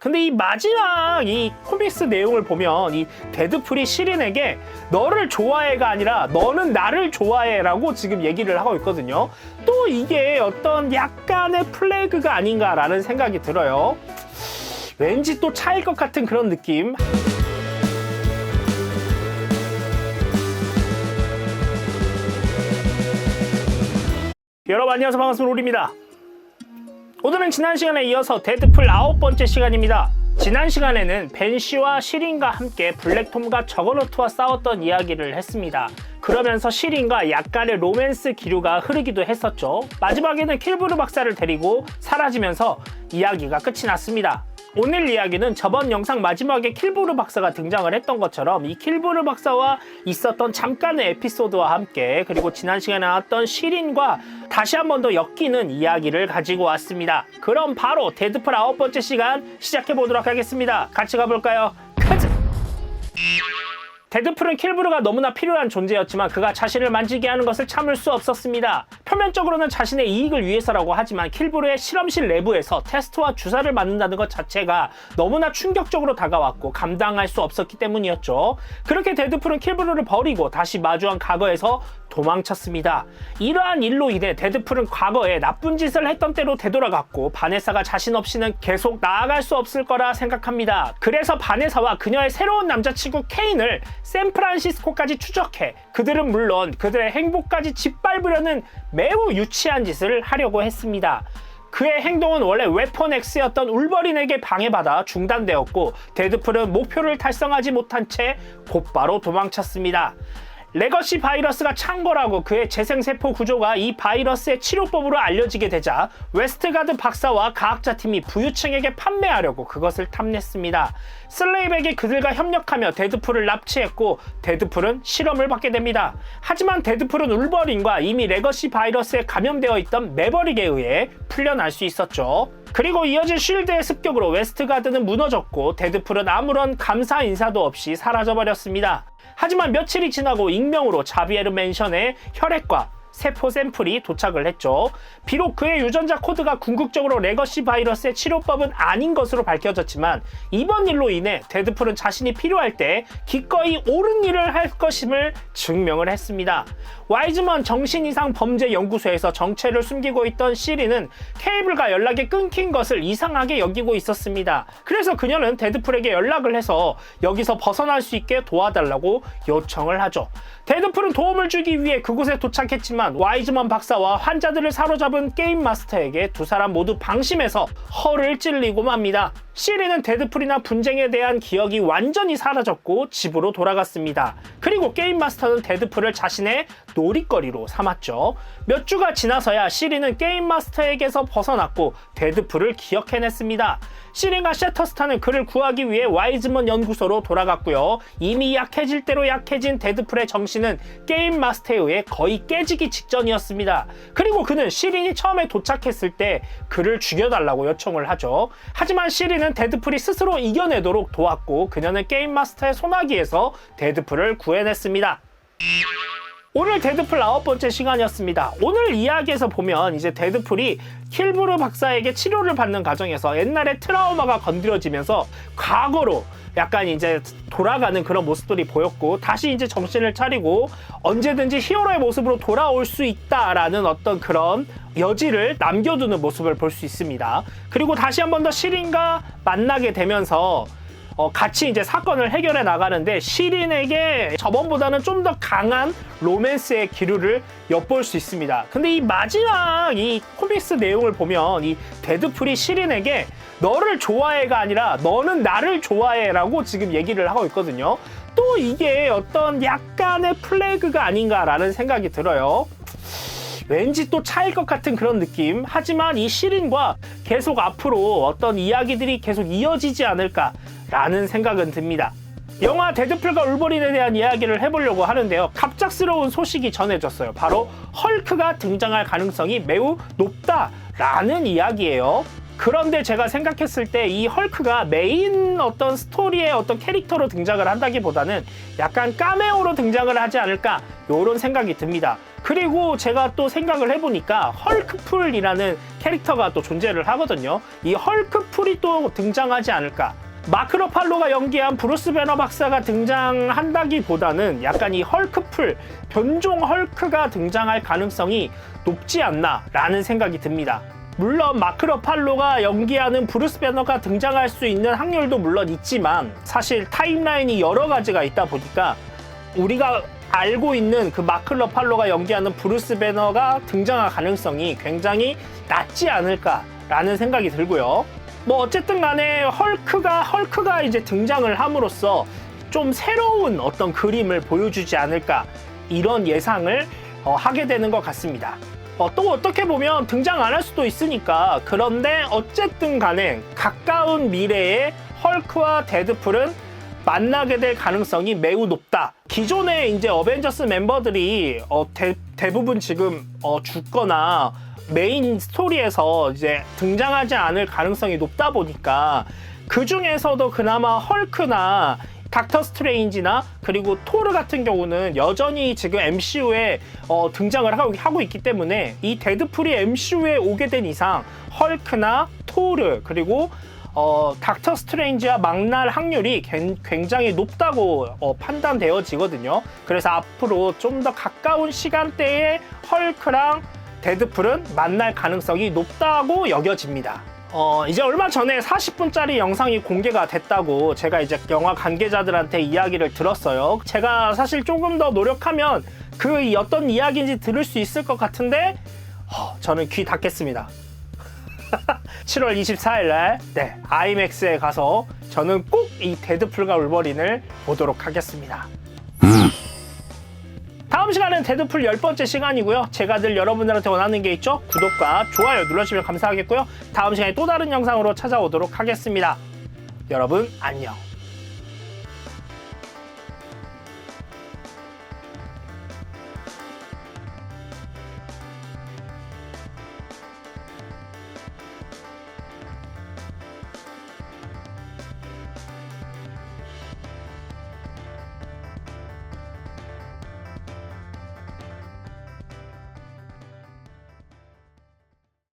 근데 이 마지막 이 코믹스 내용을 보면 이 데드풀이 시린에게 너를 좋아해가 아니라 너는 나를 좋아해라고 지금 얘기를 하고 있거든요. 또 이게 어떤 약간의 플래그가 아닌가라는 생각이 들어요. 왠지 또 차일 것 같은 그런 느낌. 여러분 안녕하세요, 반갑습니다. 우리입니다. 오늘은 지난 시간에 이어서 데드풀 9번째 시간입니다. 지난 시간에는 벤시와 시린과 함께 블랙톰과 저거너트와 싸웠던 이야기를 했습니다. 그러면서 시린과 약간의 로맨스 기류가 흐르기도 했었죠. 마지막에는 킬브루 박사를 데리고 사라지면서 이야기가 끝이 났습니다. 오늘 이야기는 저번 영상 마지막에 킬브루 박사가 등장을 했던 것처럼 이 킬브루 박사와 있었던 잠깐의 에피소드와 함께, 그리고 지난 시간에 나왔던 시린과 다시 한 번 더 엮이는 이야기를 가지고 왔습니다. 그럼 바로 데드풀 9번째 시간 시작해 보도록 하겠습니다. 같이 가볼까요? 가자! 데드풀은 킬브루가 너무나 필요한 존재였지만 그가 자신을 만지게 하는 것을 참을 수 없었습니다. 표면적으로는 자신의 이익을 위해서라고 하지만 킬브루의 실험실 내부에서 테스트와 주사를 맞는다는 것 자체가 너무나 충격적으로 다가왔고 감당할 수 없었기 때문이었죠. 그렇게 데드풀은 킬브루를 버리고 다시 마주한 과거에서 도망쳤습니다. 이러한 일로 인해 데드풀은 과거에 나쁜 짓을 했던 때로 되돌아갔고 바네사가 자신 없이는 계속 나아갈 수 없을 거라 생각합니다. 그래서 바네사와 그녀의 새로운 남자친구 케인을 샌프란시스코까지 추적해 그들은 물론 그들의 행복까지 짓밟으려는 매우 유치한 짓을 하려고 했습니다. 그의 행동은 원래 웨폰 X였던 울버린에게 방해받아 중단되었고 데드풀은 목표를 달성하지 못한 채 곧바로 도망쳤습니다. 레거시 바이러스가 창궐하고 그의 재생세포 구조가 이 바이러스의 치료법으로 알려지게 되자 웨스트가드 박사와 과학자팀이 부유층에게 판매하려고 그것을 탐냈습니다. 슬레이백이 그들과 협력하며 데드풀을 납치했고 데드풀은 실험을 받게 됩니다. 하지만 데드풀은 울버린과 이미 레거시 바이러스에 감염되어 있던 매버릭에 의해 풀려날 수 있었죠. 그리고 이어진 쉴드의 습격으로 웨스트가드는 무너졌고 데드풀은 아무런 감사 인사도 없이 사라져버렸습니다. 하지만 며칠이 지나고 익명으로 자비에르 맨션에 혈액과 세포 샘플이 도착을 했죠. 비록 그의 유전자 코드가 궁극적으로 레거시 바이러스의 치료법은 아닌 것으로 밝혀졌지만 이번 일로 인해 데드풀은 자신이 필요할 때 기꺼이 옳은 일을 할 것임을 증명을 했습니다. 와이즈먼 정신이상 범죄 연구소에서 정체를 숨기고 있던 시린은 케이블과 연락이 끊긴 것을 이상하게 여기고 있었습니다. 그래서 그녀는 데드풀에게 연락을 해서 여기서 벗어날 수 있게 도와달라고 요청을 하죠. 데드풀은 도움을 주기 위해 그곳에 도착했지만 와이즈먼 박사와 환자들을 사로잡은 게임 마스터에게 두 사람 모두 방심해서 허를 찔리고 맙니다. 시린은 데드풀이나 분쟁에 대한 기억이 완전히 사라졌고 집으로 돌아갔습니다. 그리고 게임 마스터는 데드풀을 자신의 놀이거리로 삼았죠. 몇 주가 지나서야 시린은 게임 마스터에게서 벗어났고 데드풀을 기억해냈습니다. 시린과 셔터스타는 그를 구하기 위해 와이즈먼 연구소로 돌아갔고요. 이미 약해질 대로 약해진 데드풀의 정신은 게임 마스터에 의해 거의 깨지기 직전이었습니다. 그리고 그는 시린이 처음에 도착했을 때 그를 죽여달라고 요청을 하죠. 하지만 시린은 데드풀이 스스로 이겨내도록 도왔고 그녀는 게임 마스터의 소나기에서 데드풀을 구해냈습니다. 오늘 데드풀 9번째 시간이었습니다. 오늘 이야기에서 보면 이제 데드풀이 킬브루 박사에게 치료를 받는 과정에서 옛날에 트라우마가 건드려지면서 과거로 약간 이제 돌아가는 그런 모습들이 보였고 다시 이제 정신을 차리고 언제든지 히어로의 모습으로 돌아올 수 있다라는 어떤 그런 여지를 남겨두는 모습을 볼 수 있습니다. 그리고 다시 한 번 더 시린과 만나게 되면서 같이 이제 사건을 해결해 나가는데 시린에게 저번보다는 좀 더 강한 로맨스의 기류를 엿볼 수 있습니다. 근데 이 마지막 이 코믹스 내용을 보면 이 데드풀이 시린에게 너를 좋아해가 아니라 너는 나를 좋아해라고 지금 얘기를 하고 있거든요. 또 이게 어떤 약간의 플래그가 아닌가라는 생각이 들어요. 왠지 또 차일 것 같은 그런 느낌. 하지만 이 시린과 계속 앞으로 어떤 이야기들이 계속 이어지지 않을까라는 생각은 듭니다. 영화 데드풀과 울버린에 대한 이야기를 해보려고 하는데요. 갑작스러운 소식이 전해졌어요. 바로 헐크가 등장할 가능성이 매우 높다라는 이야기예요. 그런데 제가 생각했을 때 이 헐크가 메인 어떤 스토리의 어떤 캐릭터로 등장을 한다기보다는 약간 카메오로 등장을 하지 않을까 이런 생각이 듭니다. 그리고 제가 또 생각을 해보니까 헐크풀이라는 캐릭터가 또 존재를 하거든요. 이 헐크풀이 또 등장하지 않을까. 마크 러팔로가 연기한 브루스 배너 박사가 등장한다기보다는 약간 이 헐크풀, 변종 헐크가 등장할 가능성이 높지 않나라는 생각이 듭니다. 물론 마크 러팔로가 연기하는 브루스 배너가 등장할 수 있는 확률도 물론 있지만 사실 타임라인이 여러 가지가 있다 보니까 우리가 알고 있는 그 마크 러팔로가 연기하는 브루스 배너가 등장할 가능성이 굉장히 낮지 않을까라는 생각이 들고요. 뭐 어쨌든 간에 헐크가 이제 등장을 함으로써 좀 새로운 어떤 그림을 보여주지 않을까 이런 예상을 하게 되는 것 같습니다. 또 어떻게 보면 등장 안 할 수도 있으니까. 그런데 어쨌든 간에 가까운 미래에 헐크와 데드풀은 만나게 될 가능성이 매우 높다. 기존의 이제 어벤져스 멤버들이 대부분 지금 죽거나 메인 스토리에서 이제 등장하지 않을 가능성이 높다 보니까 그 중에서도 그나마 헐크나 닥터 스트레인지나 그리고 토르 같은 경우는 여전히 지금 MCU에 등장을 하고 있기 때문에 이 데드풀이 MCU에 오게 된 이상 헐크나 토르 그리고 닥터 스트레인지와 만날 확률이 굉장히 높다고 판단되어지거든요. 그래서 앞으로 좀 더 가까운 시간대에 헐크랑 데드풀은 만날 가능성이 높다고 여겨집니다. 이제 얼마 전에 40분짜리 영상이 공개가 됐다고 제가 이제 영화 관계자들한테 이야기를 들었어요. 제가 사실 조금 더 노력하면 그 어떤 이야기인지 들을 수 있을 것 같은데 저는 귀 닫겠습니다. 7월 24일날 아이맥스에 가서 저는 꼭 이 데드풀과 울버린을 보도록 하겠습니다. 다음 시간은 데드풀 10번째 시간이고요. 제가 늘 여러분들한테 원하는 게 있죠? 구독과 좋아요 눌러주시면 감사하겠고요. 다음 시간에 또 다른 영상으로 찾아오도록 하겠습니다. 여러분 안녕.